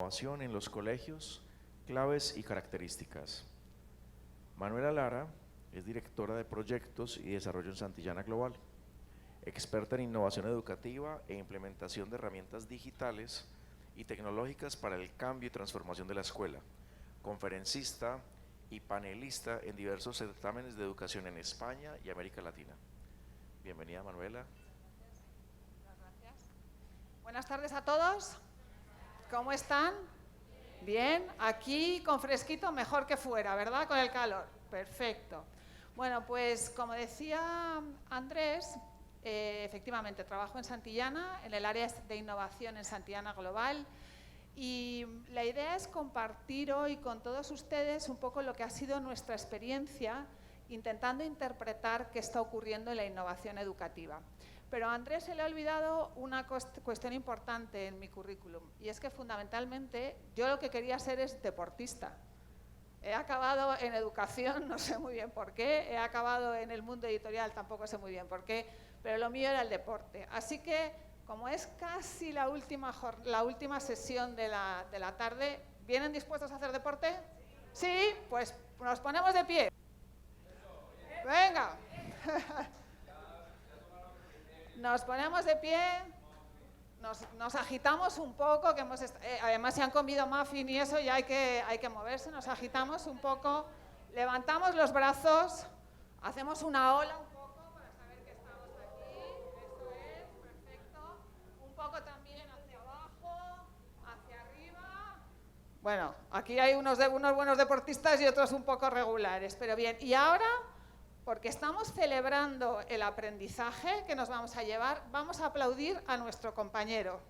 Innovación en los colegios, claves y características. Manuela Lara es directora de proyectos y desarrollo en Santillana Global, experta en innovación educativa e implementación de herramientas digitales y tecnológicas para el cambio y transformación de la escuela, conferencista y panelista en diversos certámenes de educación en España y América Latina. Bienvenida, Manuela. Gracias. Buenas tardes a todos. ¿Cómo están? Bien, aquí con fresquito mejor que fuera, ¿verdad? Con el calor. Perfecto. Bueno, pues como decía Andrés, efectivamente trabajo en Santillana, en el área de innovación en Santillana Global, y la idea es compartir hoy con todos ustedes un poco lo que ha sido nuestra experiencia intentando interpretar qué está ocurriendo en la innovación educativa. Pero a Andrés se le ha olvidado una cuestión importante en mi currículum, y es que fundamentalmente yo lo que quería ser es deportista. He acabado en educación, no sé muy bien por qué, he acabado en el mundo editorial, tampoco sé muy bien por qué, pero lo mío era el deporte. Así que, como es casi la última sesión de la tarde, ¿vienen dispuestos a hacer deporte? Sí, pues nos ponemos de pie. Venga. Nos ponemos de pie, nos agitamos un poco, que además se han comido muffin y eso, ya hay que moverse, nos agitamos un poco, levantamos los brazos, hacemos una ola un poco para saber que estamos aquí, eso es, perfecto, un poco también hacia abajo, hacia arriba. Bueno, aquí hay unos buenos deportistas y otros un poco regulares, pero bien. Y ahora, porque estamos celebrando el aprendizaje que nos vamos a llevar, vamos a aplaudir a nuestro compañero.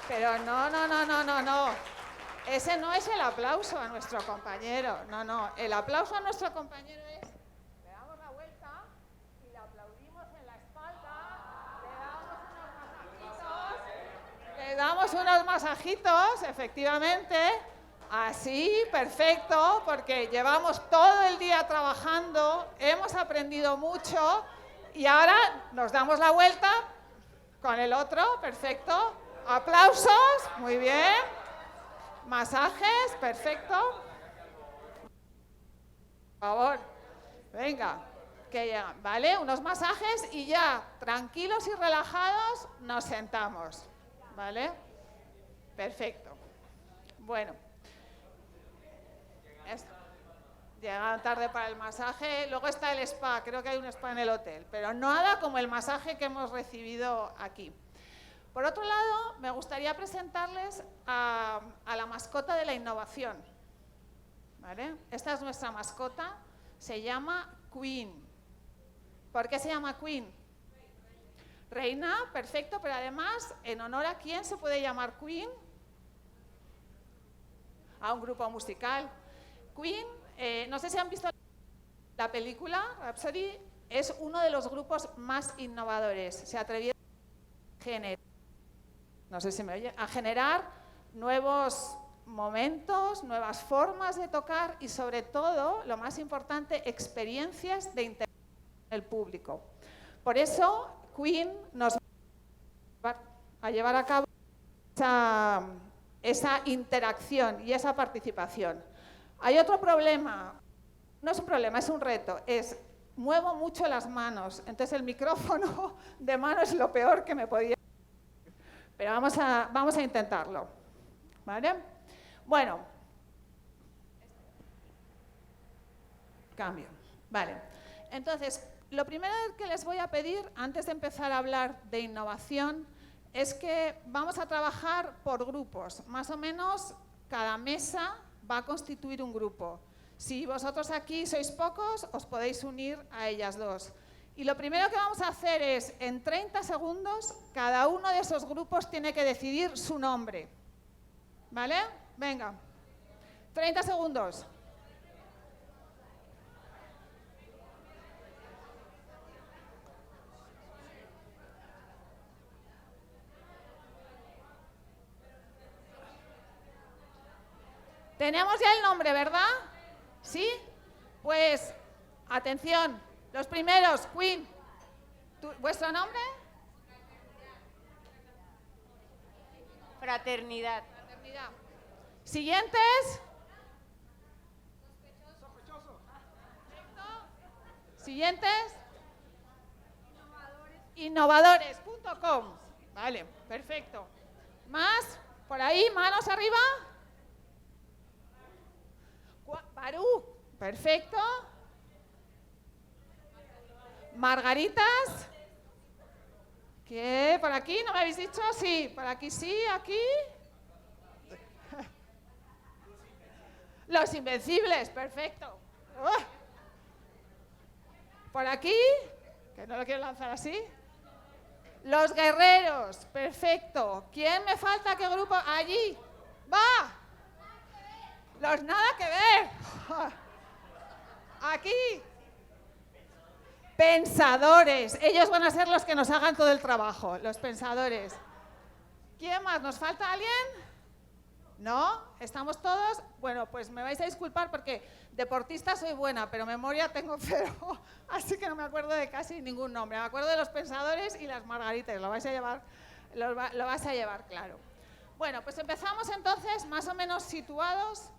Pero no. Ese no es el aplauso a nuestro compañero. No. El aplauso a nuestro compañero es, le damos la vuelta y le aplaudimos en la espalda, le damos unos masajitos, efectivamente. Así, perfecto, porque llevamos todo el día trabajando, hemos aprendido mucho y ahora nos damos la vuelta con el otro, perfecto. Aplausos, muy bien. Masajes, perfecto. Por favor, venga, que ya, ¿vale? Unos masajes y ya, tranquilos y relajados, nos sentamos, ¿vale? Perfecto. Bueno. Llegaron tarde para el masaje, luego está el spa, creo que hay un spa en el hotel, pero nada como el masaje que hemos recibido aquí. Por otro lado, me gustaría presentarles a la mascota de la innovación, ¿vale? Esta es nuestra mascota, se llama Queen. ¿Por qué se llama Queen? Reina, perfecto, pero además, ¿en honor a quién se puede llamar Queen? A un grupo musical. Queen, no sé si han visto la película, Rhapsody, es uno de los grupos más innovadores. Se atrevieron a generar nuevos momentos, nuevas formas de tocar y, sobre todo, lo más importante, experiencias de interacción con el público. Por eso, Queen nos va a llevar a cabo esa interacción y esa participación. Hay otro problema, no es un problema, es un reto, muevo mucho las manos, entonces el micrófono de mano es lo peor que me podía decir. Pero vamos a intentarlo, ¿vale? Bueno, cambio, vale. Entonces, lo primero que les voy a pedir, antes de empezar a hablar de innovación, es que vamos a trabajar por grupos, más o menos cada mesa va a constituir un grupo. Si vosotros aquí sois pocos, os podéis unir a ellas dos. Y lo primero que vamos a hacer es, en 30 segundos, cada uno de esos grupos tiene que decidir su nombre. ¿Vale? Venga. 30 segundos. Tenemos ya el nombre, ¿verdad? ¿Sí? Pues, atención, los primeros, Queen. ¿Vuestro nombre? Fraternidad. Fraternidad. Siguientes. Siguientes. Innovadores.com. Vale, perfecto. Más, por ahí, manos arriba. Barú, perfecto. Margaritas. ¿Qué? ¿Por aquí? ¿No me habéis dicho? Sí, por aquí sí, aquí. Los Invencibles, perfecto. Por aquí, que no lo quiero lanzar así. Los Guerreros, perfecto. ¿Quién me falta? ¿Qué grupo? Allí. ¡Va! Los Nada que ver. Aquí. Pensadores. Ellos van a ser los que nos hagan todo el trabajo, los pensadores. ¿Quién más? ¿Nos falta alguien? ¿No? ¿Estamos todos? Bueno, pues me vais a disculpar porque deportista soy buena, pero memoria tengo cero, así que no me acuerdo de casi ningún nombre. Me acuerdo de los pensadores y las margaritas, lo vais a llevar, lo vas a llevar claro. Bueno, pues empezamos entonces, más o menos situados.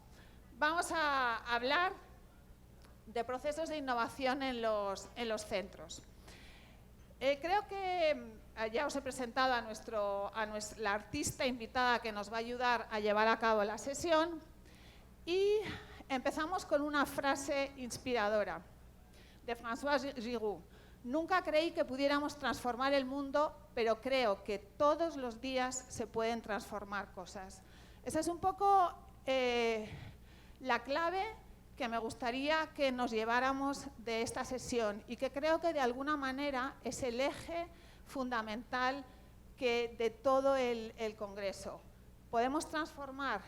Vamos a hablar de procesos de innovación en los centros. Creo que ya os he presentado a la artista invitada que nos va a ayudar a llevar a cabo la sesión y empezamos con una frase inspiradora de François Giroud. Nunca creí que pudiéramos transformar el mundo, pero creo que todos los días se pueden transformar cosas. Esa es un poco la clave que me gustaría que nos lleváramos de esta sesión y que creo que de alguna manera es el eje fundamental de todo el Congreso. Podemos transformar,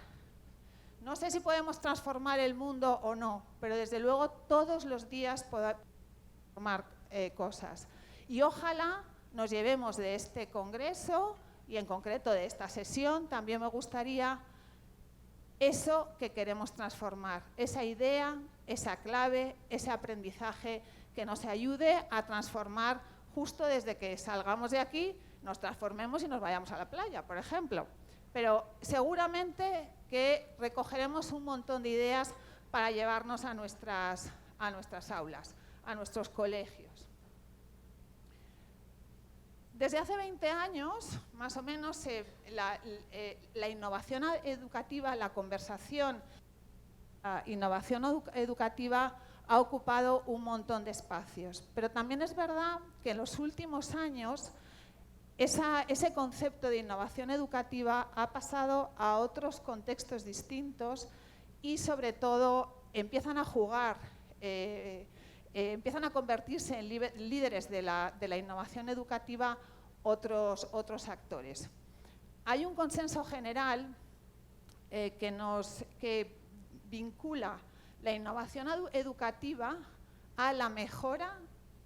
no sé si podemos transformar el mundo o no, pero desde luego todos los días podemos transformar cosas. Y ojalá nos llevemos de este Congreso y en concreto de esta sesión, también me gustaría eso que queremos transformar, esa idea, esa clave, ese aprendizaje que nos ayude a transformar justo desde que salgamos de aquí, nos transformemos y nos vayamos a la playa, por ejemplo. Pero seguramente que recogeremos un montón de ideas para llevarnos a nuestras aulas, a nuestros colegios. Desde hace 20 años, más o menos, la innovación educativa, la conversación, la innovación educativa ha ocupado un montón de espacios. Pero también es verdad que en los últimos años ese concepto de innovación educativa ha pasado a otros contextos distintos y, sobre todo, empiezan a jugar, empiezan a convertirse en líderes de la innovación educativa otros actores. Hay un consenso general que vincula la innovación educativa a la mejora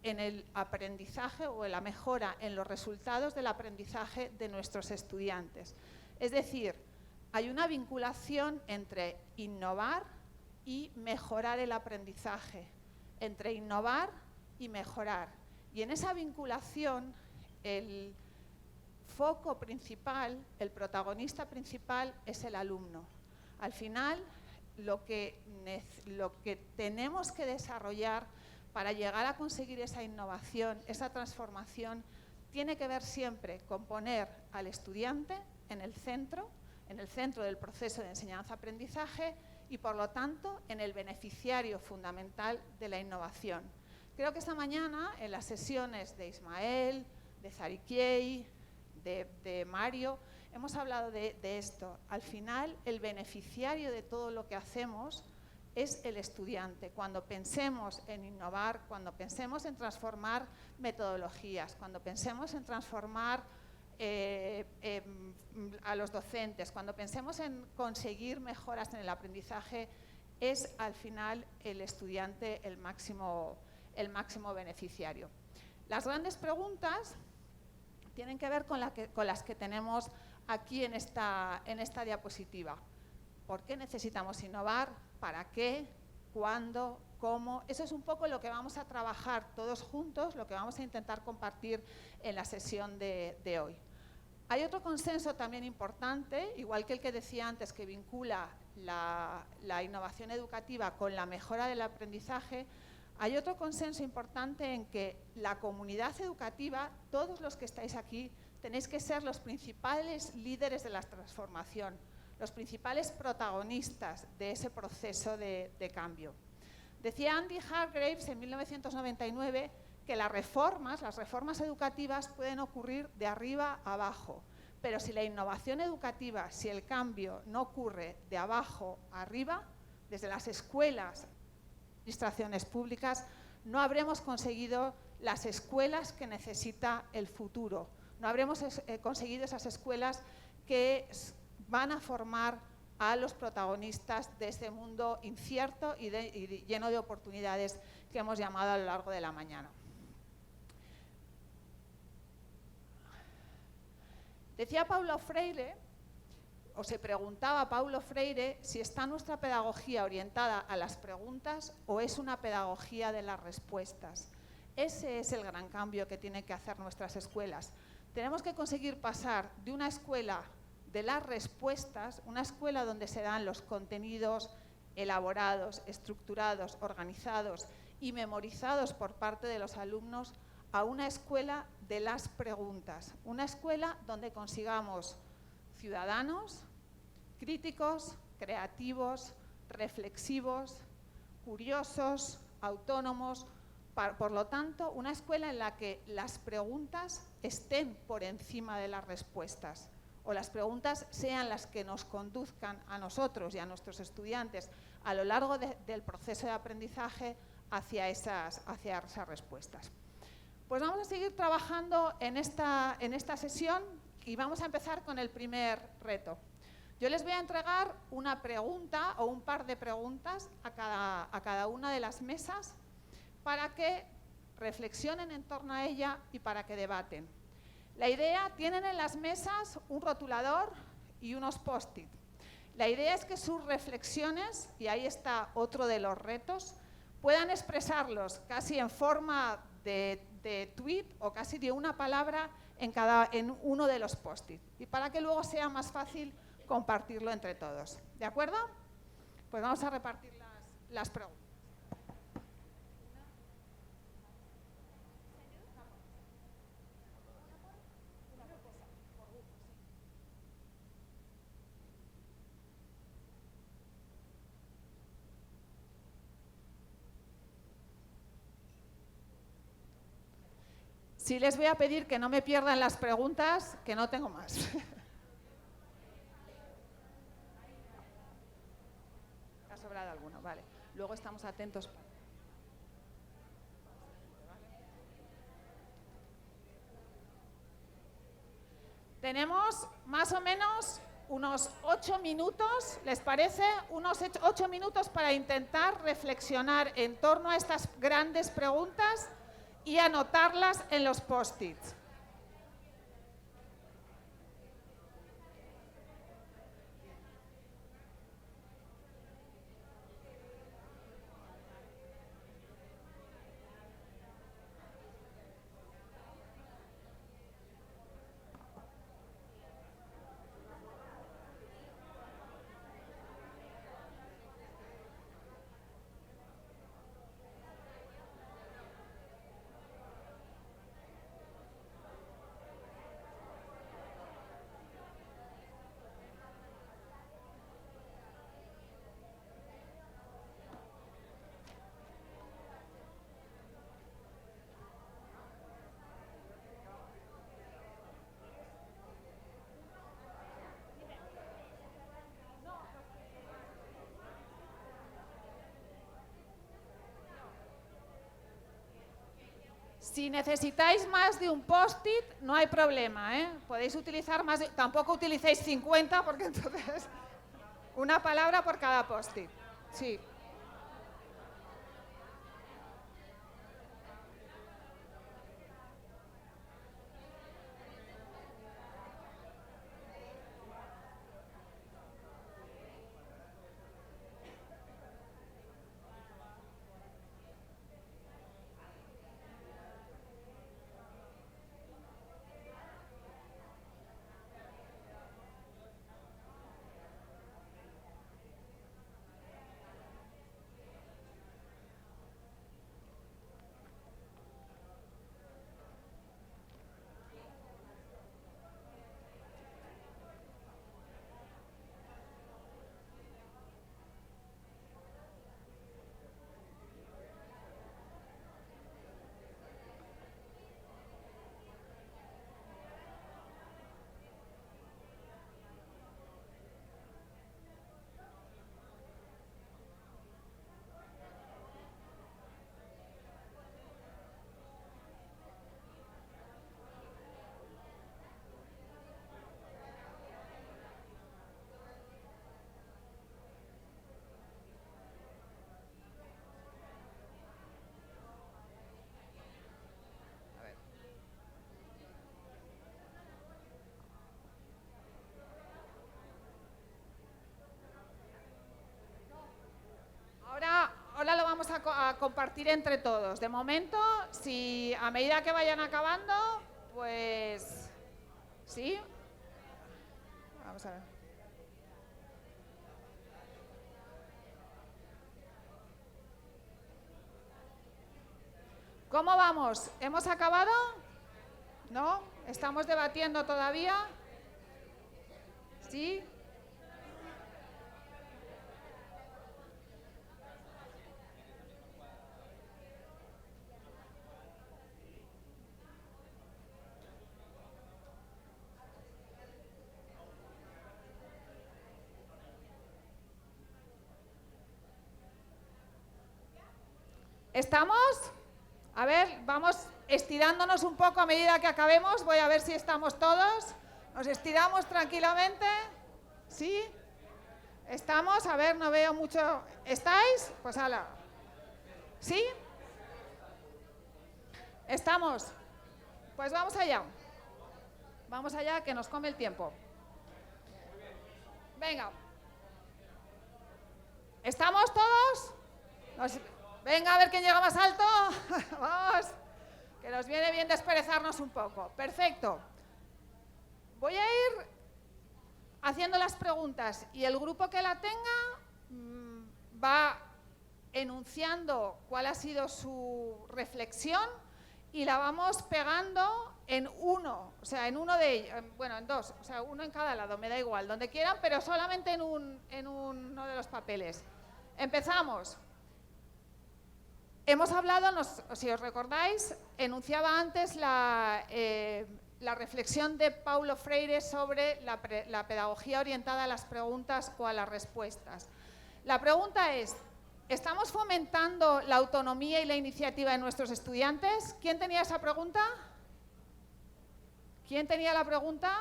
en el aprendizaje o en la mejora en los resultados del aprendizaje de nuestros estudiantes. Es decir, hay una vinculación entre innovar y mejorar el aprendizaje, entre innovar y mejorar. Y en esa vinculación, el foco principal, el protagonista principal es el alumno. Al final, lo que tenemos que desarrollar para llegar a conseguir esa innovación, esa transformación, tiene que ver siempre con poner al estudiante en el centro del proceso de enseñanza-aprendizaje y, por lo tanto, en el beneficiario fundamental de la innovación. Creo que esta mañana, en las sesiones de Ismael, de Zariquiei, de Mario, hemos hablado de esto. Al final, el beneficiario de todo lo que hacemos es el estudiante. Cuando pensemos en innovar, cuando pensemos en transformar metodologías, cuando pensemos en transformar a los docentes, cuando pensemos en conseguir mejoras en el aprendizaje, es al final el estudiante el máximo beneficiario. Las grandes preguntas tienen que ver con las que tenemos aquí en esta diapositiva. ¿Por qué necesitamos innovar? ¿Para qué? ¿Cuándo? ¿Cómo? Eso es un poco lo que vamos a trabajar todos juntos, lo que vamos a intentar compartir en la sesión de hoy. Hay otro consenso también importante, igual que el que decía antes, que vincula la innovación educativa con la mejora del aprendizaje. Hay otro consenso importante en que la comunidad educativa, todos los que estáis aquí, tenéis que ser los principales líderes de la transformación, los principales protagonistas de ese proceso de cambio. Decía Andy Hargreaves en 1999 que las reformas educativas pueden ocurrir de arriba a abajo, pero si la innovación educativa, si el cambio no ocurre de abajo a arriba, desde las escuelas, administraciones públicas, no habremos conseguido las escuelas que necesita el futuro, no habremos conseguido esas escuelas que van a formar a los protagonistas de este mundo incierto y lleno de oportunidades que hemos llamado a lo largo de la mañana. Decía Paulo Freire, o se preguntaba Paulo Freire, si está nuestra pedagogía orientada a las preguntas o es una pedagogía de las respuestas. Ese es el gran cambio que tienen que hacer nuestras escuelas. Tenemos que conseguir pasar de una escuela de las respuestas, una escuela donde se dan los contenidos elaborados, estructurados, organizados y memorizados por parte de los alumnos, a una escuela de las preguntas, una escuela donde consigamos ciudadanos críticos, creativos, reflexivos, curiosos, autónomos. Por lo tanto, una escuela en la que las preguntas estén por encima de las respuestas, o las preguntas sean las que nos conduzcan a nosotros y a nuestros estudiantes a lo largo del proceso de aprendizaje hacia esas respuestas. Pues vamos a seguir trabajando en esta sesión y vamos a empezar con el primer reto. Yo les voy a entregar una pregunta o un par de preguntas a cada una de las mesas para que reflexionen en torno a ella y para que debaten. La idea, tienen en las mesas un rotulador y unos post-it. La idea es que sus reflexiones, y ahí está otro de los retos, puedan expresarlos casi en forma de tweet o casi de una palabra en uno de los post-it, y para que luego sea más fácil compartirlo entre todos. ¿De acuerdo? Pues vamos a repartir las preguntas. Sí les voy a pedir que no me pierdan las preguntas, que no tengo más. Ha sobrado alguno, vale. Luego estamos atentos. Tenemos más o menos unos 8 minutos, ¿les parece? Unos 8 minutos para intentar reflexionar en torno a estas grandes preguntas y anotarlas en los post-its. Si necesitáis más de un post-it, no hay problema, ¿eh? Podéis utilizar más, tampoco utilicéis 50, porque entonces una palabra por cada post-it. Sí. compartir entre todos. De momento, si a medida que vayan acabando, pues sí. Vamos a ver. ¿Cómo vamos? ¿Hemos acabado? ¿No? ¿Estamos debatiendo todavía? ¿Sí? ¿Estamos? A ver, vamos estirándonos un poco a medida que acabemos. Voy a ver si estamos todos. Nos estiramos tranquilamente. ¿Sí? ¿Estamos? A ver, no veo mucho. ¿Estáis? Pues hala. ¿Sí? ¿Estamos? Pues vamos allá. Vamos allá, que nos come el tiempo. Venga. ¿Estamos todos? Venga, a ver quién llega más alto. Vamos, que nos viene bien desperezarnos un poco. Perfecto. Voy a ir haciendo las preguntas y el grupo que la tenga va enunciando cuál ha sido su reflexión y la vamos pegando en uno, o sea, en uno de ellos, bueno, en dos, o sea, uno en cada lado, me da igual, donde quieran, pero solamente en uno de los papeles. Empezamos. Hemos hablado, si os recordáis, enunciaba antes la reflexión de Paulo Freire sobre la pedagogía orientada a las preguntas o a las respuestas. La pregunta es, ¿estamos fomentando la autonomía y la iniciativa de nuestros estudiantes? ¿Quién tenía esa pregunta? ¿Quién tenía la pregunta?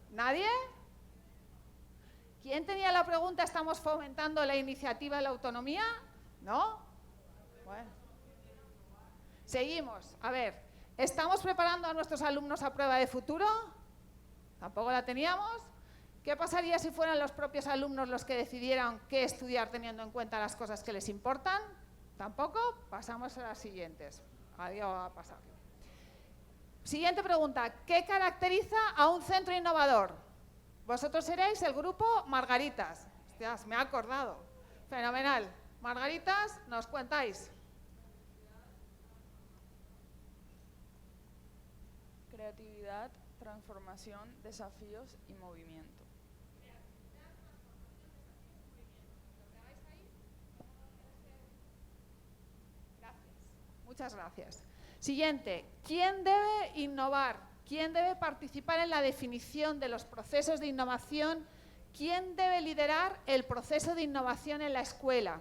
¿Nadie? ¿Quién tenía la pregunta, ¿estamos fomentando la iniciativa y la autonomía? ¿No? Bueno. Seguimos. A ver, ¿estamos preparando a nuestros alumnos a prueba de futuro? Tampoco la teníamos. ¿Qué pasaría si fueran los propios alumnos los que decidieran qué estudiar teniendo en cuenta las cosas que les importan? Tampoco. Pasamos a las siguientes. Adiós, a pasar. Siguiente pregunta. ¿Qué caracteriza a un centro innovador? Vosotros seréis el grupo Margaritas. Hostias, me he acordado. Fenomenal. Margaritas, nos cuentáis. Creatividad, transformación, desafíos y movimiento. Gracias. Muchas gracias. Siguiente. ¿Quién debe innovar? ¿Quién debe participar en la definición de los procesos de innovación? ¿Quién debe liderar el proceso de innovación en la escuela?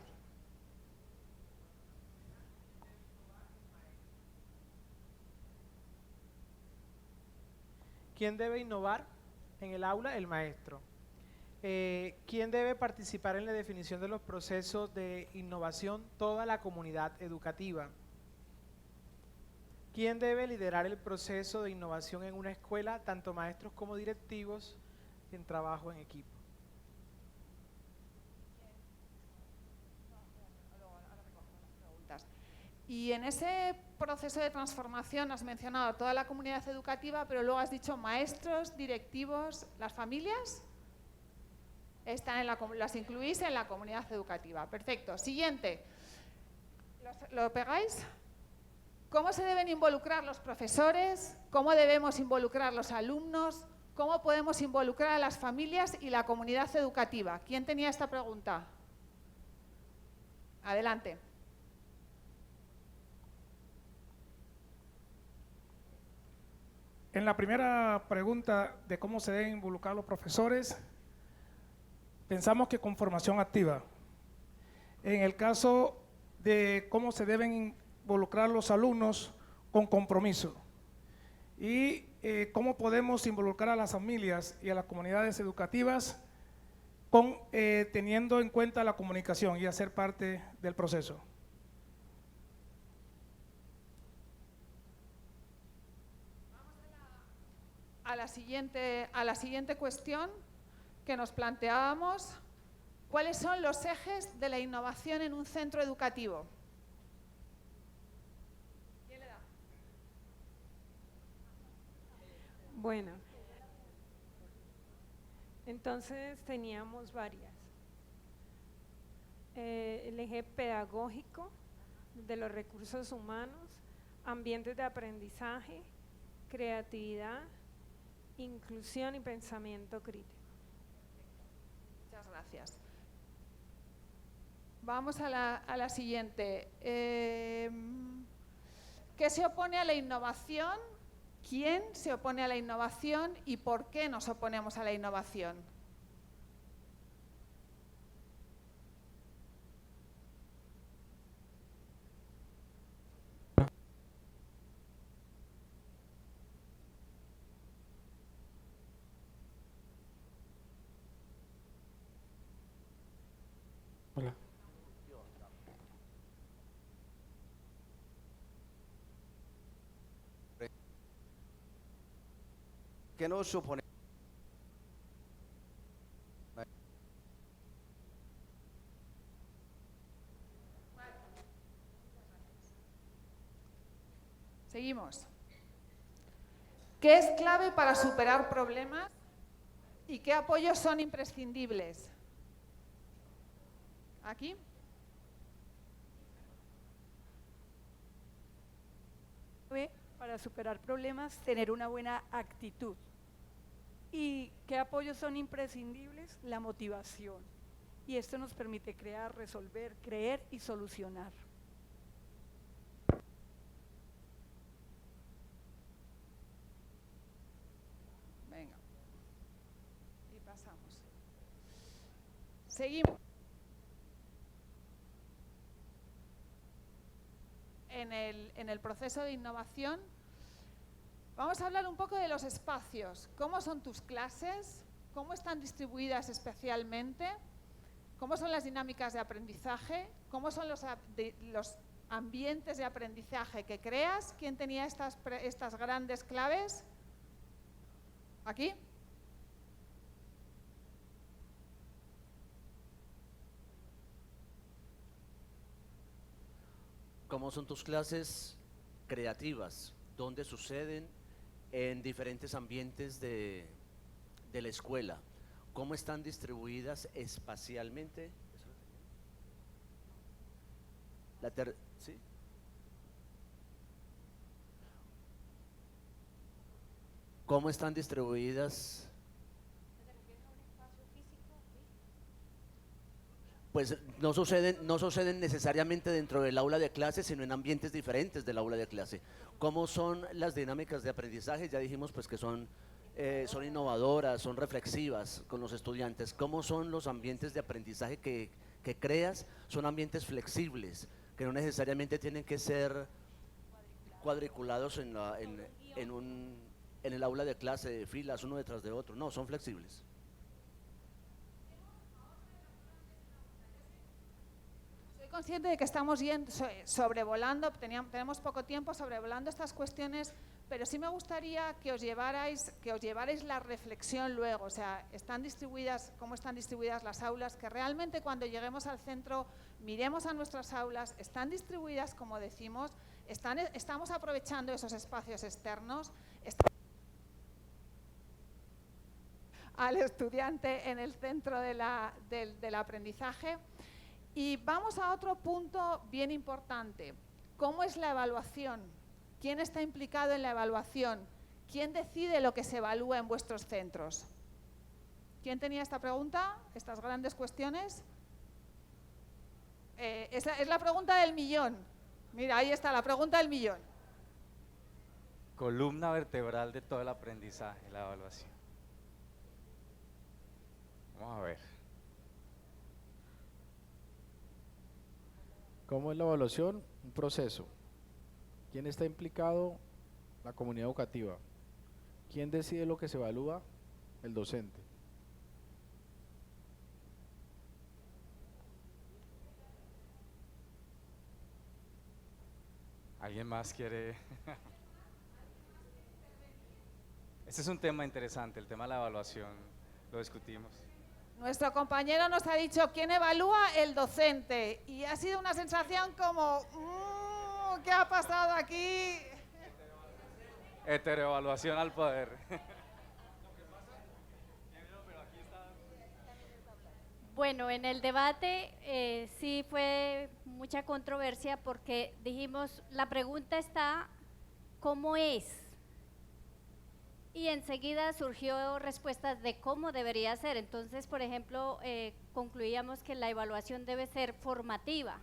¿Quién debe innovar en el aula? El maestro. ¿Quién debe participar en la definición de los procesos de innovación? Toda la comunidad educativa. ¿Quién debe liderar el proceso de innovación en una escuela? Tanto maestros como directivos en trabajo en equipo. Y en ese proceso de transformación has mencionado toda la comunidad educativa, pero luego has dicho maestros, directivos, ¿las familias? Las incluís en la comunidad educativa. Perfecto. Siguiente. ¿Lo pegáis? ¿Cómo se deben involucrar los profesores? ¿Cómo debemos involucrar los alumnos? ¿Cómo podemos involucrar a las familias y la comunidad educativa? ¿Quién tenía esta pregunta? Adelante. En la primera pregunta de cómo se deben involucrar los profesores, pensamos que con formación activa. En el caso de cómo se deben involucrar los alumnos, con compromiso. Y cómo podemos involucrar a las familias y a las comunidades educativas teniendo en cuenta la comunicación y hacer parte del proceso. A la siguiente cuestión que nos planteábamos. ¿Cuáles son los ejes de la innovación en un centro educativo? ¿Quién le da? Bueno, entonces teníamos varias. El eje pedagógico, de los recursos humanos, ambientes de aprendizaje, creatividad, inclusión y pensamiento crítico. Muchas gracias. Vamos a la siguiente. ¿Qué se opone a la innovación? ¿Quién se opone a la innovación y por qué nos oponemos a la innovación? Hola. ¿Qué nos supone? Seguimos. ¿Qué es clave para superar problemas y qué apoyos son imprescindibles? ¿Aquí? Para superar problemas, tener una buena actitud. ¿Y qué apoyos son imprescindibles? La motivación. Y esto nos permite crear, resolver, creer y solucionar. Venga. Y pasamos. Seguimos. En el proceso de innovación, vamos a hablar un poco de los espacios. ¿Cómo son tus clases? ¿Cómo están distribuidas especialmente? ¿Cómo son las dinámicas de aprendizaje? ¿Cómo son los ambientes de aprendizaje que creas? ¿Quién tenía estas grandes claves? ¿Aquí? ¿Cómo son tus clases creativas? ¿Dónde suceden? En diferentes ambientes de la escuela. ¿Cómo están distribuidas espacialmente? ¿Sí? ¿Cómo están distribuidas? Pues no suceden necesariamente dentro del aula de clase, sino en ambientes diferentes del aula de clase. ¿Cómo son las dinámicas de aprendizaje? Ya dijimos pues que son innovadoras, son reflexivas con los estudiantes. ¿Cómo son los ambientes de aprendizaje que creas? Son ambientes flexibles, que no necesariamente tienen que ser cuadriculados en el aula de clase, de filas, uno detrás de otro. No, son flexibles. Soy consciente de que estamos sobrevolando, tenemos poco tiempo sobrevolando estas cuestiones, pero sí me gustaría que os llevarais la reflexión luego, o sea, cómo están distribuidas las aulas, que realmente cuando lleguemos al centro miremos a nuestras aulas, están distribuidas como decimos, estamos aprovechando esos espacios externos, al estudiante en el centro del aprendizaje. Y vamos a otro punto bien importante. ¿Cómo es la evaluación? ¿Quién está implicado en la evaluación? ¿Quién decide lo que se evalúa en vuestros centros? ¿Quién tenía esta pregunta? ¿Estas grandes cuestiones? Es la pregunta del millón. Mira, ahí está la pregunta del millón. Columna vertebral de todo el aprendizaje, la evaluación. Vamos a ver. ¿Cómo es la evaluación? Un proceso. ¿Quién está implicado? La comunidad educativa. ¿Quién decide lo que se evalúa? El docente. ¿Alguien más quiere? Este es un tema interesante, el tema de la evaluación, lo discutimos. Nuestro compañero nos ha dicho quién evalúa, el docente. Y ha sido una sensación como, ¿qué ha pasado aquí? Heteroevaluación al poder. Bueno, en el debate sí fue mucha controversia porque dijimos, la pregunta está, ¿cómo es? Y enseguida surgió respuestas de cómo debería ser. Entonces, por ejemplo, concluíamos que la evaluación debe ser formativa,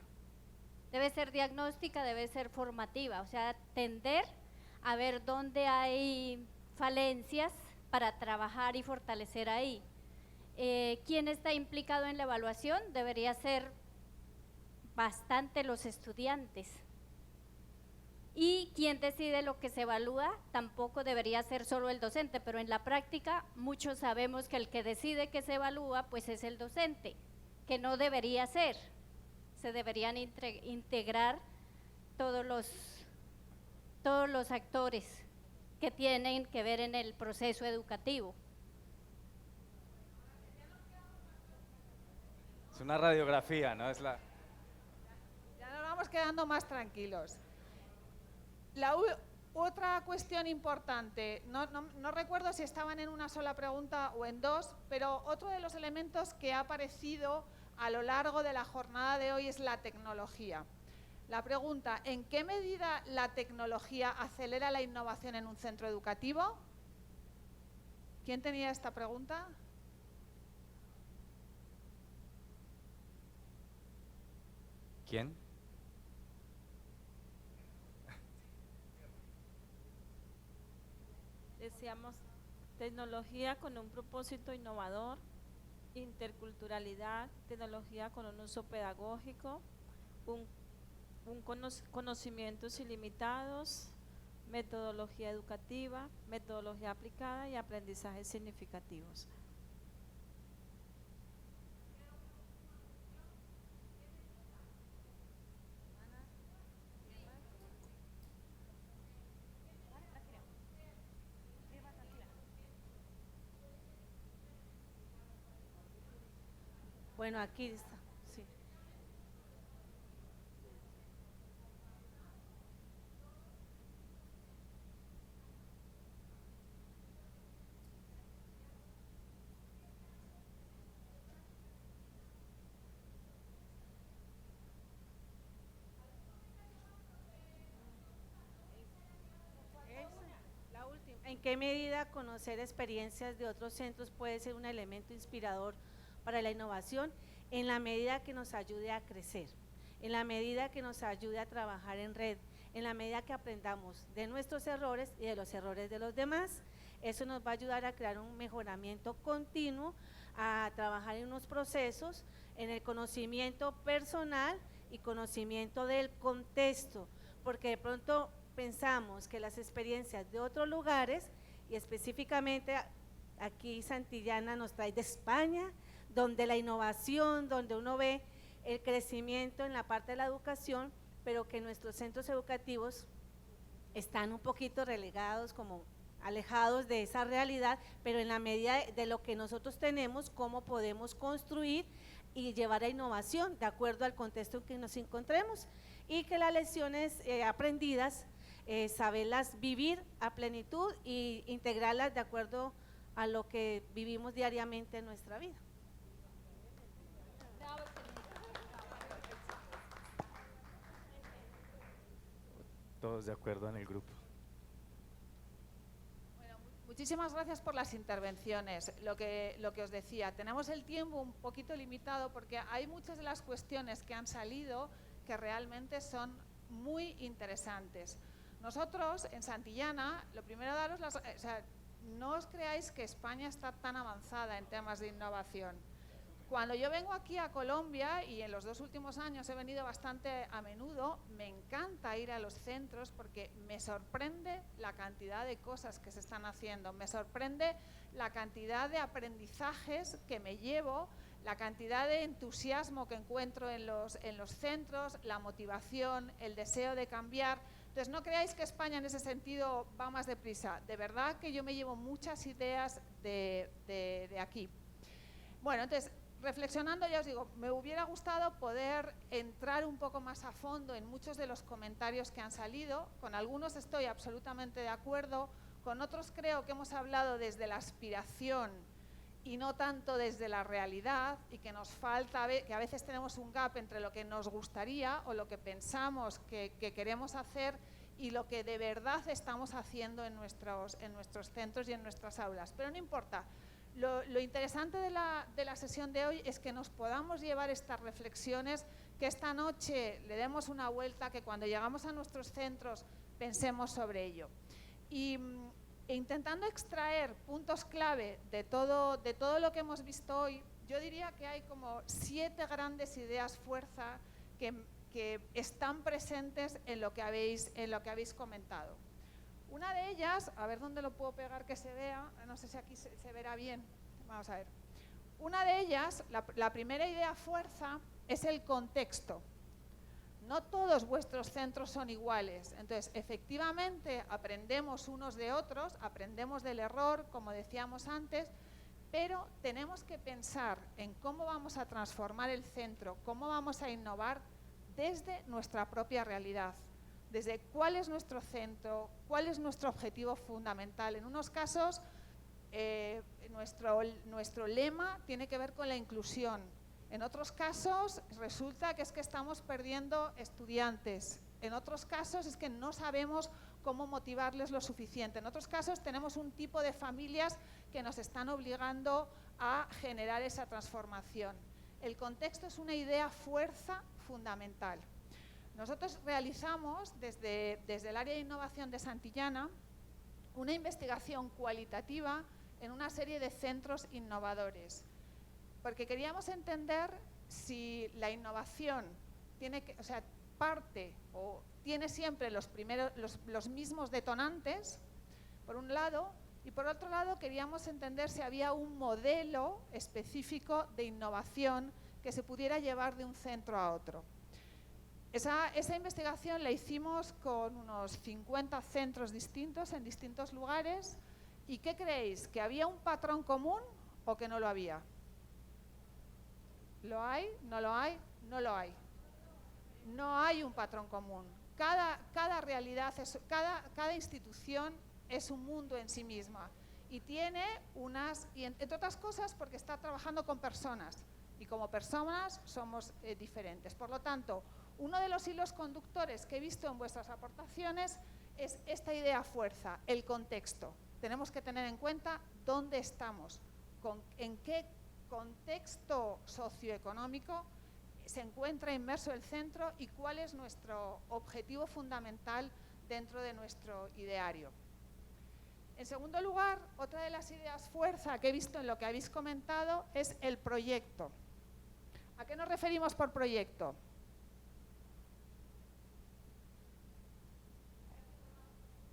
debe ser diagnóstica, debe ser formativa, o sea, tender a ver dónde hay falencias para trabajar y fortalecer ahí. ¿Quién está implicado en la evaluación? Debería ser bastante los estudiantes. Y quien decide lo que se evalúa tampoco debería ser solo el docente, pero en la práctica muchos sabemos que el que decide que se evalúa pues es el docente, que no debería ser. Se deberían integrar todos los actores que tienen que ver en el proceso educativo. Es una radiografía, ¿no? Es la... Ya nos vamos quedando más tranquilos. Otra cuestión importante, no recuerdo si estaban en una sola pregunta o en dos, pero otro de los elementos que ha aparecido a lo largo de la jornada de hoy es la tecnología. La pregunta, ¿en qué medida la tecnología acelera la innovación en un centro educativo? ¿Quién tenía esta pregunta? ¿Quién? Deseamos tecnología con un propósito innovador, interculturalidad, tecnología con un uso pedagógico, conocimientos ilimitados, metodología educativa, metodología aplicada y aprendizajes significativos. Bueno, aquí está, sí. La última. ¿En qué medida conocer experiencias de otros centros puede ser un elemento inspirador para la innovación? En la medida que nos ayude a crecer, en la medida que nos ayude a trabajar en red, en la medida que aprendamos de nuestros errores y de los errores de los demás. Eso nos va a ayudar a crear un mejoramiento continuo, a trabajar en unos procesos, en el conocimiento personal y conocimiento del contexto, porque de pronto pensamos que las experiencias de otros lugares, y específicamente aquí Santillana nos trae de España, donde la innovación, donde uno ve el crecimiento en la parte de la educación, pero que nuestros centros educativos están un poquito relegados, como alejados de esa realidad, pero en la medida de lo que nosotros tenemos, cómo podemos construir y llevar a innovación de acuerdo al contexto en que nos encontremos, y que las lecciones aprendidas, saberlas vivir a plenitud e integrarlas de acuerdo a lo que vivimos diariamente en nuestra vida. Todos de acuerdo en el grupo. Bueno, muchísimas gracias por las intervenciones. Lo que os decía, tenemos el tiempo un poquito limitado porque hay muchas de las cuestiones que han salido que realmente son muy interesantes. Nosotros en Santillana, lo primero daros no os creáis que España está tan avanzada en temas de innovación. Cuando yo vengo aquí a Colombia, y en los 2 últimos años he venido bastante a menudo, me encanta ir a los centros porque me sorprende la cantidad de cosas que se están haciendo, me sorprende la cantidad de aprendizajes que me llevo, la cantidad de entusiasmo que encuentro en los centros, la motivación, el deseo de cambiar. Entonces no creáis que España en ese sentido va más deprisa, de verdad que yo me llevo muchas ideas de aquí. Bueno, entonces, reflexionando, ya os digo, me hubiera gustado poder entrar un poco más a fondo en muchos de los comentarios que han salido. Con algunos estoy absolutamente de acuerdo, con otros creo que hemos hablado desde la aspiración y no tanto desde la realidad, y que nos falta, que a veces tenemos un gap entre lo que nos gustaría o lo que pensamos que queremos hacer y lo que de verdad estamos haciendo en nuestros centros y en nuestras aulas. Pero no importa. Lo interesante de la sesión de hoy es que nos podamos llevar estas reflexiones, que esta noche le demos una vuelta, que cuando llegamos a nuestros centros pensemos sobre ello. E intentando extraer puntos clave de todo lo que hemos visto hoy, yo diría que hay como 7 grandes ideas fuerza que están presentes en lo que habéis comentado. Una de ellas, a ver dónde lo puedo pegar que se vea, no sé si aquí se verá bien, vamos a ver. Una de ellas, la primera idea fuerza, es el contexto. No todos vuestros centros son iguales, entonces efectivamente aprendemos unos de otros, aprendemos del error, como decíamos antes, pero tenemos que pensar en cómo vamos a transformar el centro, cómo vamos a innovar desde nuestra propia realidad, desde cuál es nuestro centro, cuál es nuestro objetivo fundamental. En unos casos, nuestro lema tiene que ver con la inclusión. En otros casos resulta que es que estamos perdiendo estudiantes. En otros casos es que no sabemos cómo motivarles lo suficiente. En otros casos tenemos un tipo de familias que nos están obligando a generar esa transformación. El contexto es una idea fuerza fundamental. Nosotros realizamos desde el área de innovación de Santillana una investigación cualitativa en una serie de centros innovadores, porque queríamos entender si la innovación parte o tiene siempre los mismos detonantes, por un lado, y por otro lado queríamos entender si había un modelo específico de innovación que se pudiera llevar de un centro a otro. Esa investigación la hicimos con unos 50 centros distintos en distintos lugares. ¿Y qué creéis? ¿Que había un patrón común o que no lo había? ¿Lo hay? ¿No lo hay? No lo hay. No hay un patrón común. Cada realidad, cada institución es un mundo en sí misma y tiene entre otras cosas porque está trabajando con personas y como personas somos diferentes. Por lo tanto, uno de los hilos conductores que he visto en vuestras aportaciones es esta idea fuerza, el contexto. Tenemos que tener en cuenta dónde estamos, en qué contexto socioeconómico se encuentra inmerso el centro y cuál es nuestro objetivo fundamental dentro de nuestro ideario. En segundo lugar, otra de las ideas fuerza que he visto en lo que habéis comentado es el proyecto. ¿A qué nos referimos por proyecto?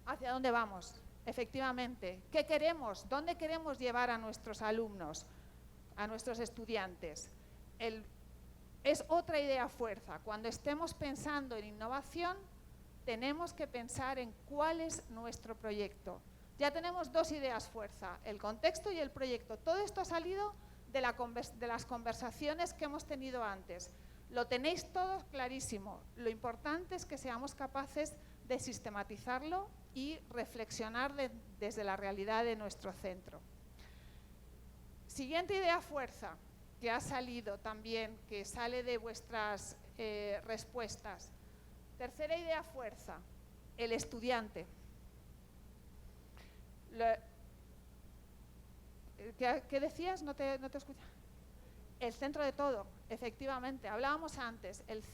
¿Hacia dónde vamos? Efectivamente. ¿Qué queremos? ¿Dónde queremos llevar a nuestros alumnos, a nuestros estudiantes? Es otra idea fuerza. Cuando estemos pensando en innovación, tenemos que pensar en cuál es nuestro proyecto. Ya tenemos 2 ideas fuerza, el contexto y el proyecto. Todo esto ha salido de las conversaciones que hemos tenido antes. Lo tenéis todo clarísimo. Lo importante es que seamos capaces de sistematizarlo y reflexionar desde la realidad de nuestro centro. Siguiente idea fuerza, que ha salido también, que sale de vuestras respuestas. Tercera idea fuerza, el estudiante. ¿Qué decías? No te escuché. El centro de todo, efectivamente. Hablábamos antes, el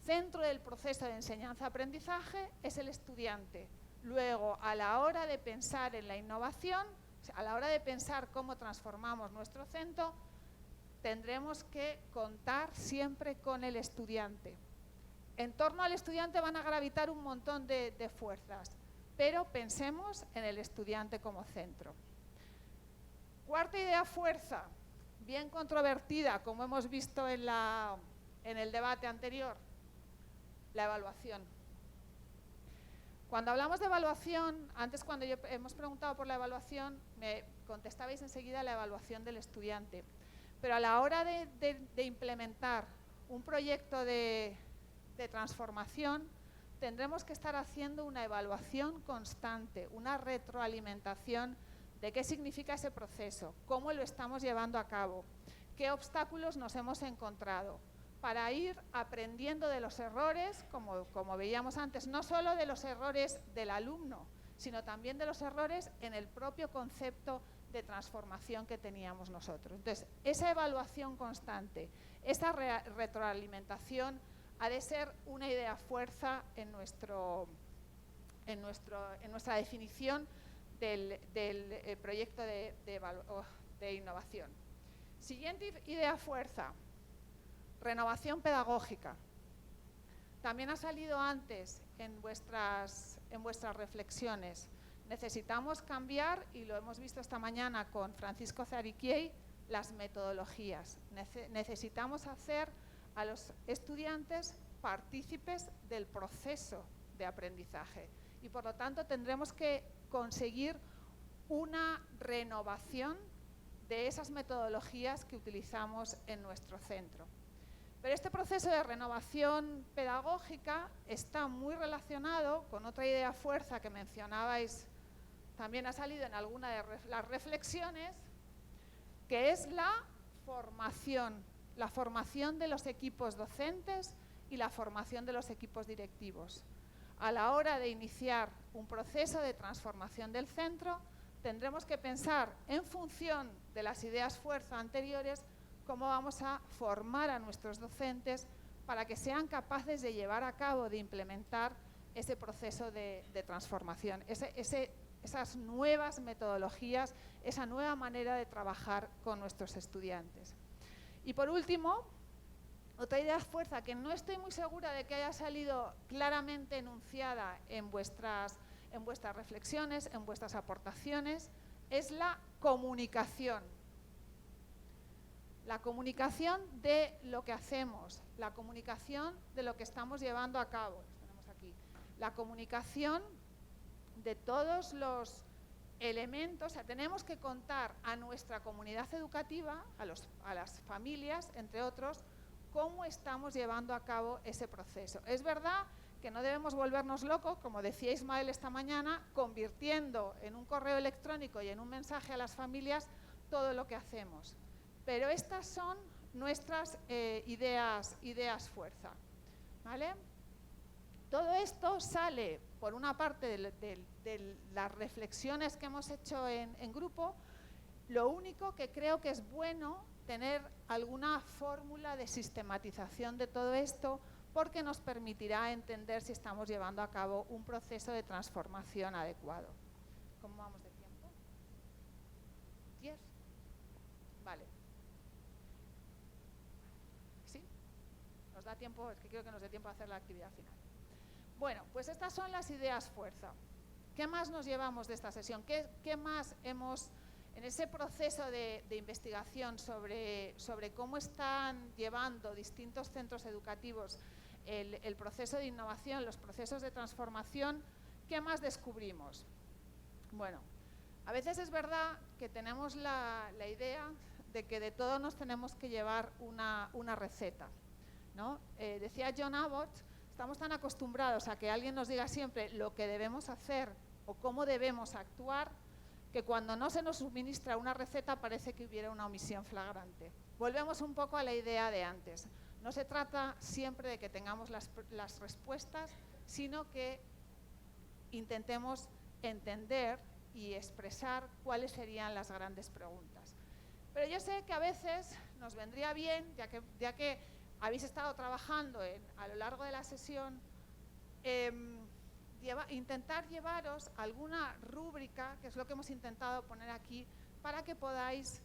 centro del proceso de enseñanza-aprendizaje es el estudiante. Luego, a la hora de pensar en la innovación, a la hora de pensar cómo transformamos nuestro centro, tendremos que contar siempre con el estudiante. En torno al estudiante van a gravitar un montón de fuerzas, pero pensemos en el estudiante como centro. Cuarta idea fuerza, bien controvertida, como hemos visto en el debate anterior, la evaluación. Cuando hablamos de evaluación, antes cuando hemos preguntado por la evaluación, contestabais enseguida la evaluación del estudiante. Pero a la hora de implementar un proyecto de transformación, tendremos que estar haciendo una evaluación constante, una retroalimentación de qué significa ese proceso, cómo lo estamos llevando a cabo, qué obstáculos nos hemos encontrado, para ir aprendiendo de los errores, como veíamos antes, no solo de los errores del alumno, sino también de los errores en el propio concepto de transformación que teníamos nosotros. Entonces, esa evaluación constante, esa retroalimentación ha de ser una idea fuerza en nuestra definición del proyecto de innovación. Siguiente idea fuerza, renovación pedagógica. También ha salido antes en vuestras reflexiones. Necesitamos cambiar, y lo hemos visto esta mañana con Francisco Zariquiei, las metodologías. Necesitamos hacer a los estudiantes partícipes del proceso de aprendizaje y por lo tanto tendremos que conseguir una renovación de esas metodologías que utilizamos en nuestro centro. Pero este proceso de renovación pedagógica está muy relacionado con otra idea fuerza que mencionabais, también ha salido en alguna de las reflexiones, que es la formación de los equipos docentes y la formación de los equipos directivos. A la hora de iniciar un proceso de transformación del centro, tendremos que pensar en función de las ideas fuerza anteriores cómo vamos a formar a nuestros docentes para que sean capaces de llevar a cabo, de implementar ese proceso de transformación, esas nuevas metodologías, esa nueva manera de trabajar con nuestros estudiantes. Y por último, otra idea fuerza que no estoy muy segura de que haya salido claramente enunciada en vuestras reflexiones, en vuestras aportaciones, es la comunicación. La comunicación de lo que hacemos, la comunicación de lo que estamos llevando a cabo. Tenemos aquí la comunicación de todos los elementos. O sea, tenemos que contar a nuestra comunidad educativa, a las familias, entre otros, cómo estamos llevando a cabo ese proceso. Es verdad que no debemos volvernos locos, como decía Ismael esta mañana, convirtiendo en un correo electrónico y en un mensaje a las familias todo lo que hacemos. Pero estas son nuestras ideas fuerza, ¿vale? Todo esto sale, por una parte, de las reflexiones que hemos hecho en grupo. Lo único que creo que es bueno tener alguna fórmula de sistematización de todo esto, porque nos permitirá entender si estamos llevando a cabo un proceso de transformación adecuado. ¿Cómo vamos de tiempo? ¿10? Vale. ¿Sí? ¿Nos da tiempo? Es que creo que nos dé tiempo a hacer la actividad final. Bueno, pues estas son las ideas fuerza. ¿Qué más nos llevamos de esta sesión? ¿Qué más hemos, en ese proceso de investigación sobre cómo están llevando distintos centros educativos el proceso de innovación, los procesos de transformación, qué más descubrimos? Bueno, a veces es verdad que tenemos la idea de que de todo nos tenemos que llevar una receta, ¿no? Decía John Abbott, estamos tan acostumbrados a que alguien nos diga siempre lo que debemos hacer o cómo debemos actuar, que cuando no se nos suministra una receta parece que hubiera una omisión flagrante. Volvemos un poco a la idea de antes. No se trata siempre de que tengamos las respuestas, sino que intentemos entender y expresar cuáles serían las grandes preguntas. Pero yo sé que a veces nos vendría bien, ya que habéis estado trabajando a lo largo de la sesión, intentar llevaros alguna rúbrica, que es lo que hemos intentado poner aquí, para que podáis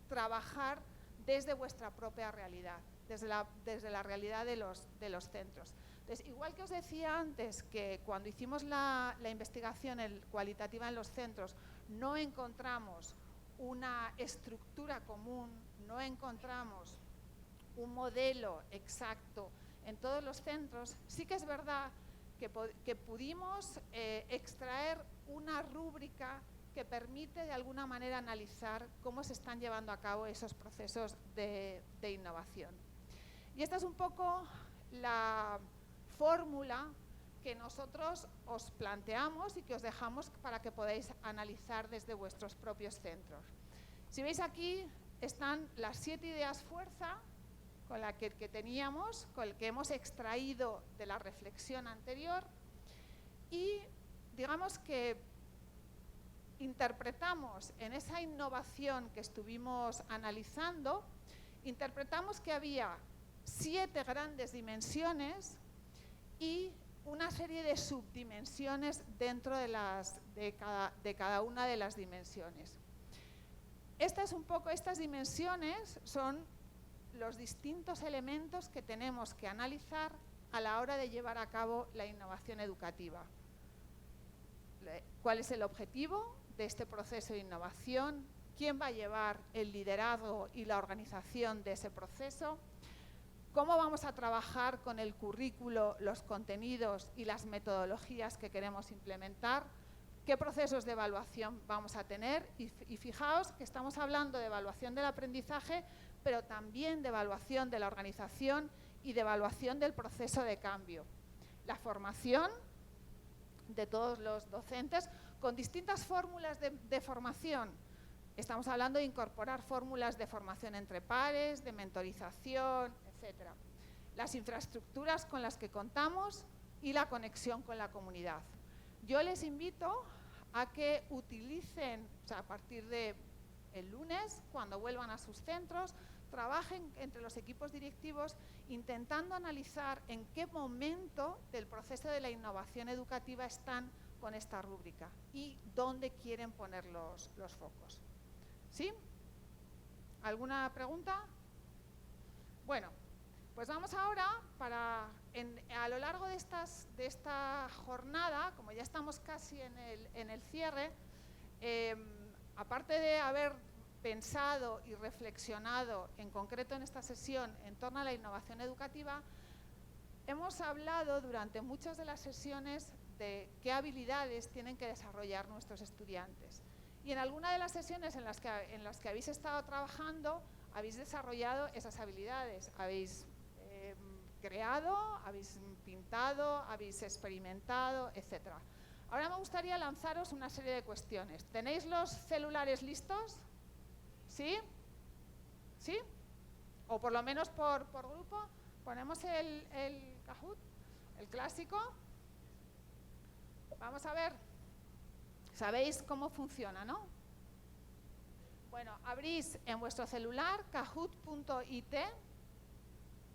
trabajar desde vuestra propia realidad, desde la realidad de los centros. Entonces, igual que os decía antes que cuando hicimos la investigación cualitativa en los centros no encontramos una estructura común, no encontramos un modelo exacto en todos los centros, sí que es verdad que pudimos extraer una rúbrica que permite de alguna manera analizar cómo se están llevando a cabo esos procesos de innovación. Y esta es un poco la fórmula que nosotros os planteamos y que os dejamos para que podáis analizar desde vuestros propios centros. Si veis aquí están las 7 ideas fuerza con la que teníamos, con el que hemos extraído de la reflexión anterior, y digamos que interpretamos en esa innovación que estuvimos analizando, interpretamos que había 7 grandes dimensiones y una serie de subdimensiones dentro de cada una de las dimensiones. Estas dimensiones son los distintos elementos que tenemos que analizar a la hora de llevar a cabo la innovación educativa. ¿Cuál es el objetivo de este proceso de innovación? ¿Quién va a llevar el liderazgo y la organización de ese proceso? ¿Cómo vamos a trabajar con el currículo, los contenidos y las metodologías que queremos implementar? ¿Qué procesos de evaluación vamos a tener? Y fijaos que estamos hablando de evaluación del aprendizaje, pero también de evaluación de la organización y de evaluación del proceso de cambio. La formación de todos los docentes con distintas fórmulas de formación. Estamos hablando de incorporar fórmulas de formación entre pares, de mentorización, etc. Las infraestructuras con las que contamos y la conexión con la comunidad. Yo les invito a que utilicen, o sea, a partir del lunes, cuando vuelvan a sus centros, trabajen entre los equipos directivos intentando analizar en qué momento del proceso de la innovación educativa están con esta rúbrica y dónde quieren poner los focos. ¿Sí? ¿Alguna pregunta? Bueno, pues vamos ahora a lo largo de esta jornada, como ya estamos casi en el cierre, aparte de haber pensado y reflexionado en concreto en esta sesión en torno a la innovación educativa, hemos hablado durante muchas de las sesiones de qué habilidades tienen que desarrollar nuestros estudiantes. Y en alguna de las sesiones en las que habéis estado trabajando, habéis desarrollado esas habilidades, habéis creado, habéis pintado, habéis experimentado, etc. Ahora me gustaría lanzaros una serie de cuestiones. ¿Tenéis los celulares listos? ¿Sí? ¿Sí? O por lo menos por grupo. Ponemos el Kahoot, el clásico. Vamos a ver. Sabéis cómo funciona, ¿no? Bueno, abrís en vuestro celular kahoot.it,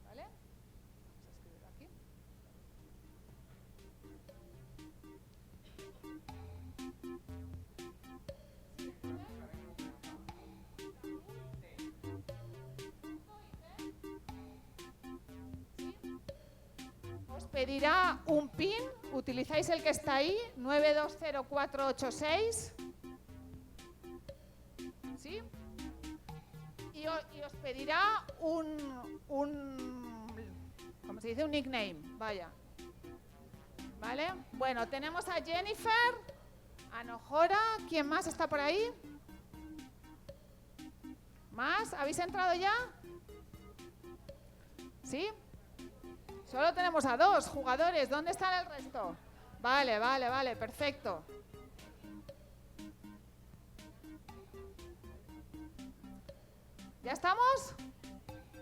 ¿vale? Vamos a escribirlo aquí. Os pedirá un PIN, utilizáis el que está ahí, 920486. ¿Sí? Y os pedirá ¿cómo se dice? Un nickname, vaya. ¿Vale? Bueno, tenemos a Jennifer, a Nojora, ¿quién más está por ahí? ¿Más? ¿Habéis entrado ya? ¿Sí? Solo tenemos a 2 jugadores, ¿dónde están el resto? Vale, vale, vale, perfecto. ¿Ya estamos?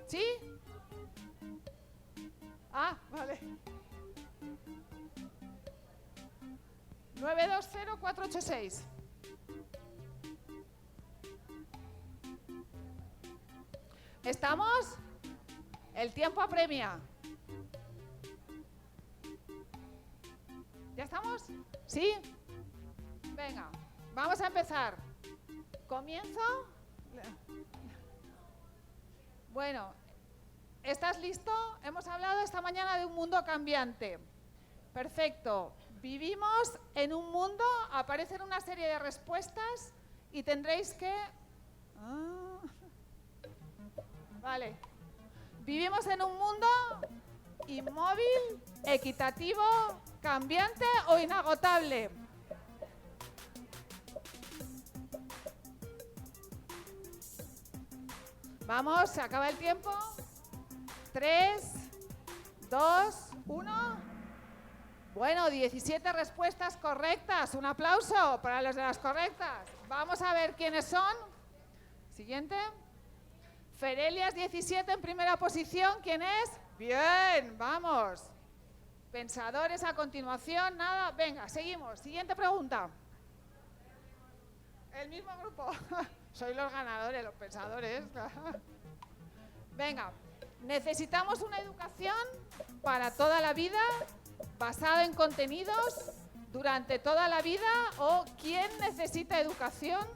¿Sí? Ah, vale. 920486. ¿Estamos? El tiempo apremia. ¿Ya estamos? ¿Sí? Venga, vamos a empezar. ¿Comienzo? Bueno, ¿estás listo? Hemos hablado esta mañana de un mundo cambiante. Perfecto. Vivimos en un mundo, aparecen una serie de respuestas y tendréis que... Vale. Vivimos en un mundo inmóvil, equitativo, cambiante o inagotable. Vamos, se acaba el tiempo. 3, 2, 1. Bueno, 17 respuestas correctas. Un aplauso para los de las correctas. Vamos a ver quiénes son. Siguiente. Ferelias 17 en primera posición. ¿Quién es? Bien, vamos. Pensadores a continuación, nada. Venga, seguimos. Siguiente pregunta. El mismo grupo. Soy los ganadores, los pensadores. Venga, necesitamos una educación para toda la vida, basada en contenidos, durante toda la vida, o ¿quién necesita educación?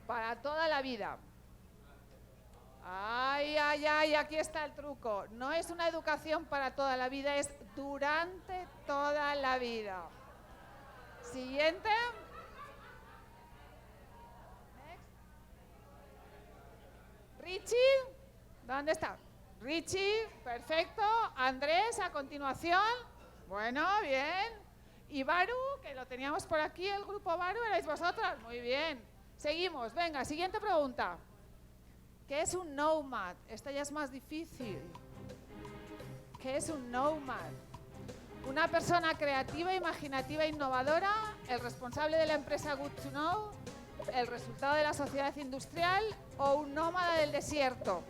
Para toda la vida. Ay, ay, ay, aquí está el truco. No es una educación para toda la vida, es durante toda la vida. Siguiente. Richie, ¿dónde está? Richie, perfecto. Andrés, a continuación. Bueno, bien. Y Baru, que lo teníamos por aquí, el grupo Baru, ¿erais vosotros? Muy bien. Seguimos, venga, siguiente pregunta. ¿Qué es un nomad? Esta ya es más difícil. ¿Qué es un nomad? Una persona creativa, imaginativa e innovadora, el responsable de la empresa Good to Know, el resultado de la sociedad industrial o un nómada del desierto.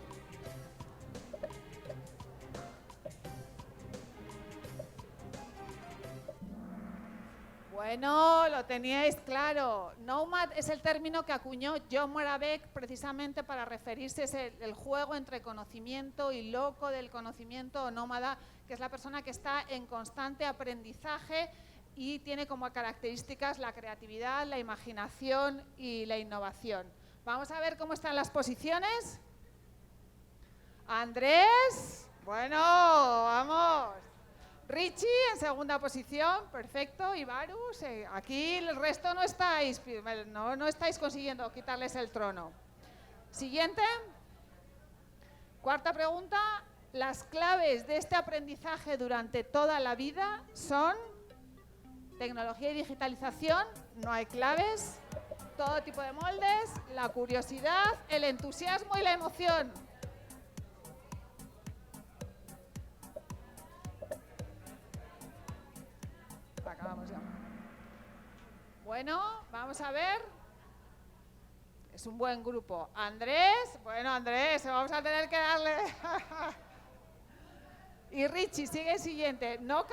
Bueno, lo teníais claro. Nomad es el término que acuñó John Moravec precisamente para referirse al juego entre conocimiento y loco del conocimiento, o nómada, que es la persona que está en constante aprendizaje y tiene como características la creatividad, la imaginación y la innovación. Vamos a ver cómo están las posiciones. Andrés, bueno, vamos. Richie en segunda posición, perfecto. Y Baru, aquí el resto no estáis consiguiendo quitarles el trono. Siguiente. Cuarta pregunta. Las claves de este aprendizaje durante toda la vida son tecnología y digitalización, no hay claves, todo tipo de moldes, la curiosidad, el entusiasmo y la emoción. Acabamos ya. Bueno, vamos a ver. Es un buen grupo. Andrés, bueno, Andrés, vamos a tener que darle. Y Richie, sigue el siguiente. No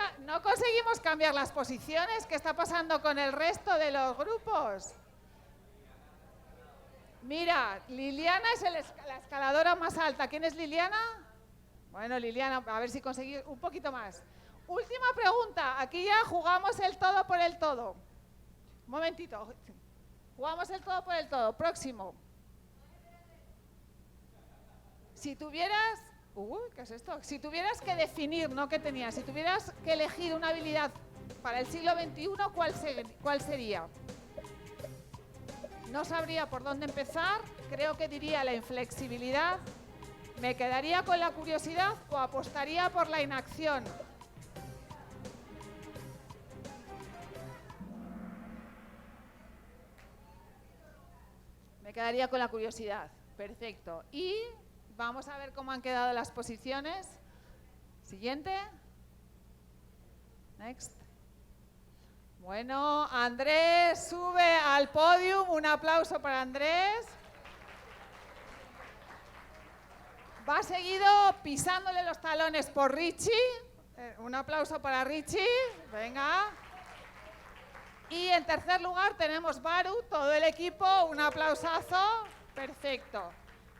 conseguimos cambiar las posiciones. ¿Qué está pasando con el resto de los grupos? Mira, Liliana es la escaladora más alta. ¿Quién es Liliana? Bueno, Liliana, a ver si conseguís un poquito más. Última pregunta. Aquí ya jugamos el todo por el todo. Un momentito. Jugamos el todo por el todo. Próximo. Si tuvieras... ¿qué es esto? Si tuvieras que definir, no que tenías, si tuvieras que elegir una habilidad para el siglo XXI, ¿cuál sería? No sabría por dónde empezar. Creo que diría la inflexibilidad. ¿Me quedaría con la curiosidad o apostaría por la inacción? Me quedaría con la curiosidad. Perfecto. Y vamos a ver cómo han quedado las posiciones. Siguiente. Next. Bueno, Andrés sube al podio. Un aplauso para Andrés. Va seguido pisándole los talones por Richie. Un aplauso para Richie. Venga. Y en tercer lugar tenemos Baru, todo el equipo. Un aplausazo. Perfecto.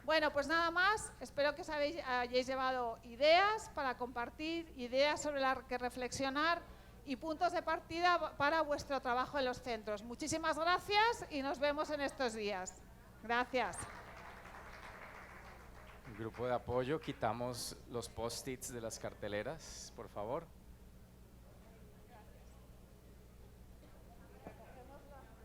Bueno, pues nada más. Espero que os hayáis llevado ideas para compartir, ideas sobre las que reflexionar y puntos de partida para vuestro trabajo en los centros. Muchísimas gracias y nos vemos en estos días. Gracias. Grupo de apoyo, quitamos los post-its de las carteleras, por favor.